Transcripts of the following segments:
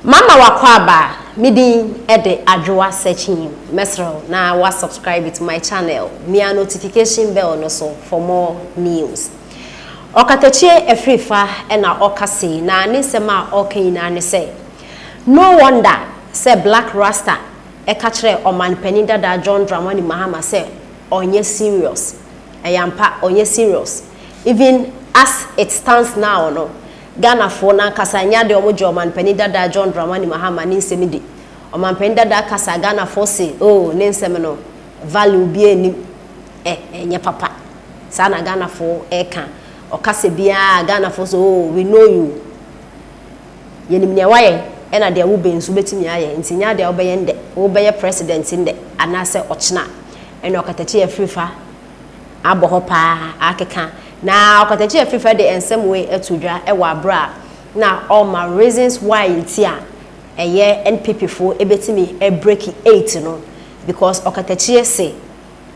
Mama wakwaba midi ede adwoa searching mesro na wa subscribe to my channel me notification bell no so for more news. Okatakyie Ay3ka na okase na anisema okay na ne say no wonder say Black Rasta e ka kire oman paninda da John Dramani Mahama say onye serious ayampa onye serious even as it stands now no Ghana for na kasa nya de omo oman paninda da John Dramani Mahama ni nsemi oman paninda da kasa Ghana for say oh ne nsemi no value bi eni enye papa sana Ghana for e kan okase bia Ghana for so oh we know you yenim ne waye ena de wo bensu betimi aye ntinya de obeye nde wo beye president nde anase ochina ena Okatakyie Ay3ka aboho pa akeka na Okatakyie Ay3ka de ensem we etudwa e wa bra na all my reasons why ntia eye NPP for ebetimi e break 8 no because Okatakyie say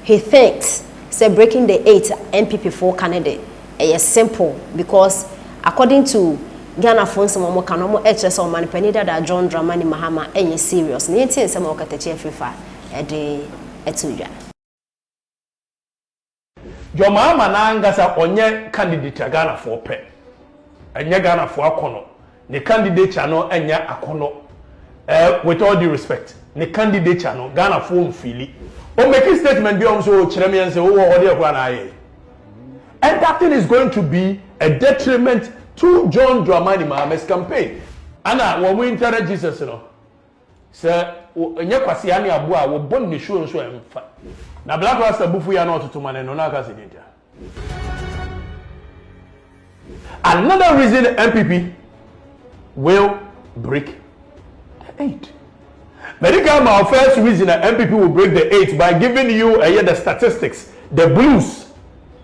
he thinks say breaking the 8 NPP for Canada is simple because according to Ghana phones mo kan mo HS o man panida da John Dramani Mahama enye serious na yenti nsem Okatakyie Ay3ka e de etudwa John Mahama na ngasa onye candidate Ghana for pe enye Ghana for akono ne candidate no enye akono with all due respect ne candidate no Ghana for mfili o make statement bi o so kire me nse wo ho de kwa na aye. And that thing is going to be a detriment to John Dramani Mahama's campaign. Anna, when we enter Jesus, sir, nye kwasi ani abua wo bon ni show nso emfa. Na Black Rasta bufu ya no to mane no na ka sidinta. Another reason MPP will break the 8. Medical my first reason that MPP will break the 8 by giving you the statistics, the blues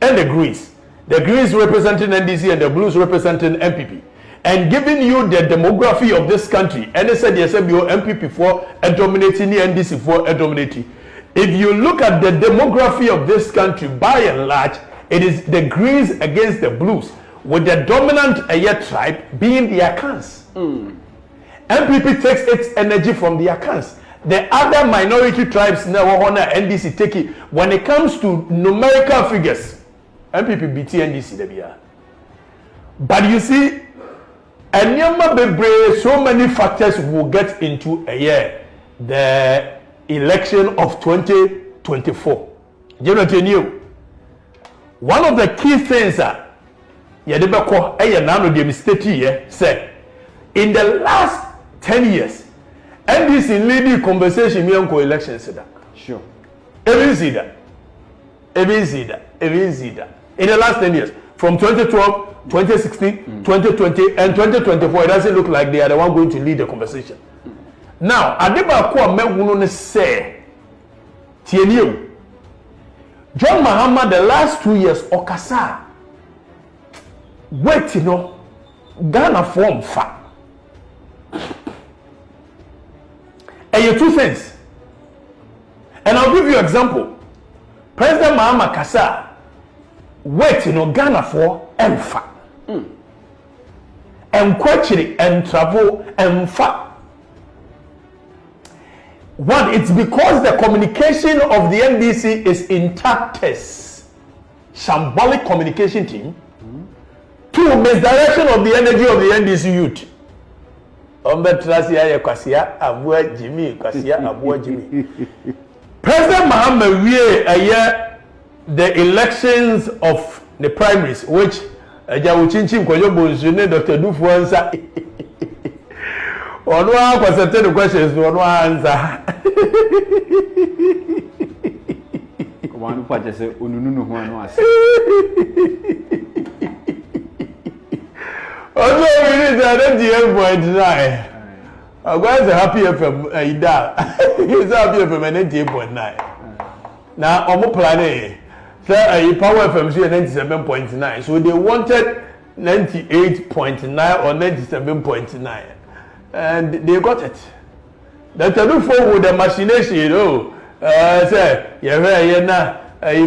and the greens. The greens representing NDC and the blues representing MPP. And giving you the demography of this country. And they said, yes, MPP for dominating, the NDC for dominating. If you look at the demography of this country, by and large, it is the greens against the blues, with the dominant tribe being the Akans. MPP takes its energy from the Akans. The other minority tribes now NDC take it. When it comes to numerical figures, MPP BT NDC they are. But you see, so many factors will get into a year. The election of 2024. You know, one of the key things that say in the last 10 years, NDC leading conversation me on elections. Sure. Every see that. In the last 10 years, from 2012, 2016, 2020, and 2024, it doesn't look like they are the one going to lead the conversation. Now, Adeba Kwa Mewuno say, Tienio, John Mahama, the last 2 years, Okasa, wait, Ghana form fa. And you two things. And I'll give you an example. President Mahama Kasa, wait, Ghana for Emfa. And quachiri and travel Emfa. One, it's because the communication of the NDC is intact. Shambolic communication team. Two, misdirection of the energy of the NDC youth. President Mahama the elections of the primaries, which Jawuchinchin Koyobunzune, Dr. Dufuansa, on one concentrated questions, on one answer. One part is Ununu one was. Although we need an 98.9. I'm going to happy FM. He's happy FM 98.9. Now, I'm planning. So, Power FM 97.9. So they wanted 98.9 or 97.9. And they got it. That to do for with the machination, say,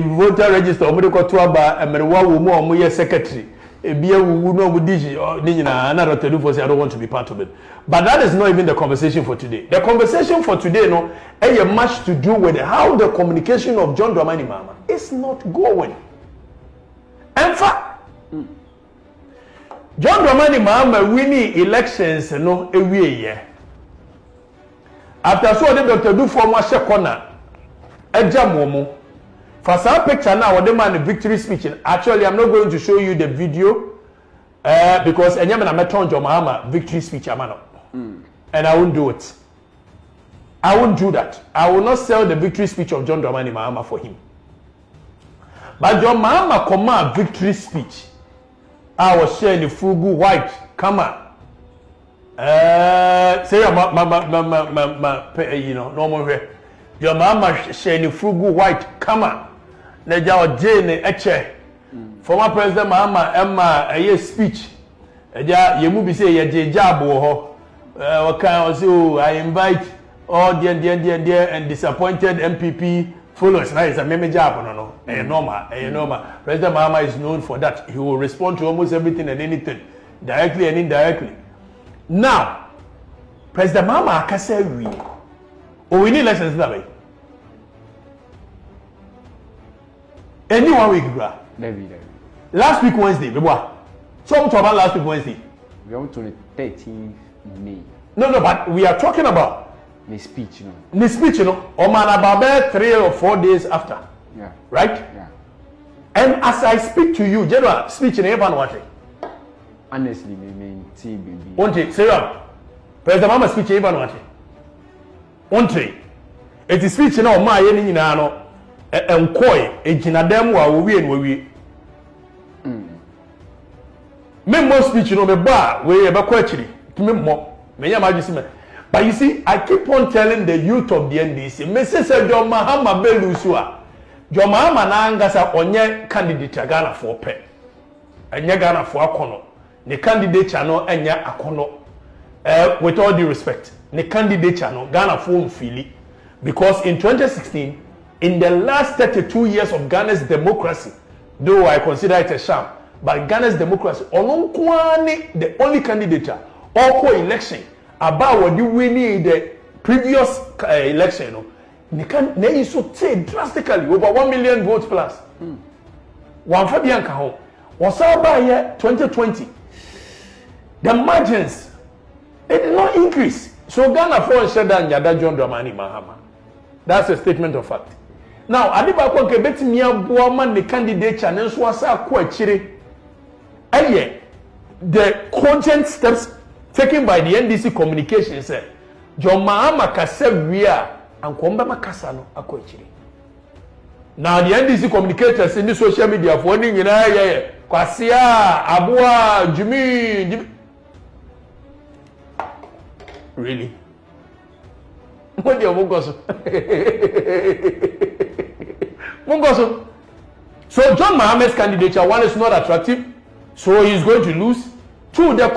voter register, and secretary. Ebia wu no mudiji na Dr. Dufo say I don't want to be part of it. But that is not even the conversation for today. The conversation for today no a much to do with how the communication of John Dramani Mahama is not going. In fact, John Dramani Mahama winning elections no every year. After so Dr. Dufo mo share corner ejamomo. For some picture now, what the man victory speech. Actually, I'm not going to show you the video because Enyamena Meton John Mahama victory speech, and I won't do it. I won't do that. I will not sell the victory speech of John Dramani Mahama for him. But John Mahama command victory speech. I was sharing the fugu white. Come on. Say you know, normal way. John Mahama sharing the fugu white. Come on. Neja Jane Eche. Former President Mahama Emma a speech. Eja yemu bi say ye jabo ho. I invite all dear and disappointed MPP followers. Now it's a meme job no. Normal. President Mahama is known for that. He will respond to almost everything and anything, directly and indirectly. Now, President Mahama akase wi. O we need lessons that way. Any 1 week, bro. Maybe. Last week Wednesday, bebo. So we talk about last week Wednesday. We are on to the 13th May. No, but we are talking about the speech, you know. The speech, you know, or man about 3 or 4 days after. Yeah. Right? Yeah. And as I speak to you, general speech in everyone watching. Honestly, me see baby. One thing, say President Mahama speech in everyone watching. One thing. It is speech now, my any no. Enkoi ejinadem wa we and we me speech no me ba we e be kwa chiri me mo me ya maji me. But you see, I keep on telling the youth of the NDC me say John Mahama be lusu a John Mahama na angasa onye candidate Ghana for pe enye Ghana for akono the candidate no enya akono with all due respect the candidate no Ghana for mfili because in 2016 in the last 32 years of Ghana's democracy, though I consider it a sham, but Ghana's democracy, the only candidate, or election, about what you winning the previous election, they should say drastically over 1 million votes plus. One Fabian Kaho was by year 2020. The margins, they did not increase. So Ghana for said that Yada John Dramani Mahama. That's a statement of fact. Now, Adiba kwa kebeti miya buwaman the candidate channel so wasa kwa chire. The cogent steps taken by the NDC communication said, John Mahama kase wia ankomba makasa no akwa chire. Now the NDC communicators in the social media for any kwasia abua Jimmy. Really? What do you want? So John Mahama's candidature, one, is not attractive, so he's going to lose. Two, the